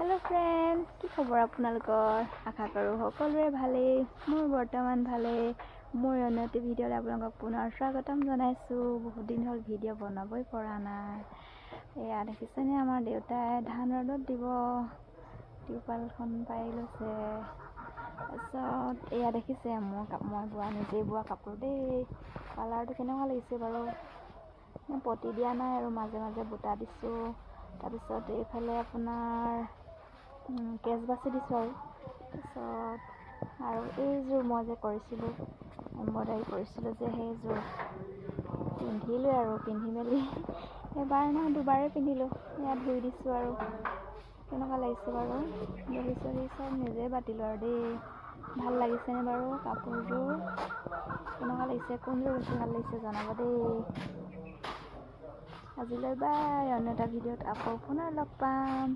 Hello friends কি খবৰ আপোনালোকৰ আশা কৰো সকলোৰে ভালেই মোৰ বৰ্তমান ভালেই মোৰ অন্যটি ভিডিঅ'ত আপোনালোকক পুনৰ স্বাগতম জনাইছো বহুত দিন হ'ল ভিডিঅ' বনাবই পৰা নাই এয়া দেখিছেনে আমাৰ দেউতাই ধান ৰ'দত দিব টিউপালখন পাই লৈছে তাৰপিছত এয়া দেখিছে মই বোৱা নিজে বোৱা কাপোৰ দেই কালাৰটো কেনেকুৱা লাগিছে বাৰু মই পটি দিয়া নাই আৰু মাজে মাজে বুটা দিছো তাৰপিছত এইফালে আপোনাৰ কেছ বাছি দিছো আৰু এইযোৰ মই যে কৰিছিলোঁ এম্ব্ৰইডাৰী কৰিছিলোঁ যে সেইযোৰ পিন্ধিলোঁ আৰু পিন্ধি মেলি এবাৰ নহয় দুবাৰে পিন্ধিলোঁ ইয়াত ধুই দিছোঁ আৰু কেনেকুৱা লাগিছে বাৰু দহি চহি চব নিজে বাতিলোঁ আৰু দেই ভাল লাগিছেনে বাৰু কাপোৰযোৰ কেনেকুৱা লাগিছে কোনযোৰ বেছি ভাল লাগিছে জনাব দেই আজিলৈ বাই অন্য এটা ভিডিঅ'ত আকৌ পুনৰ লগ পাম।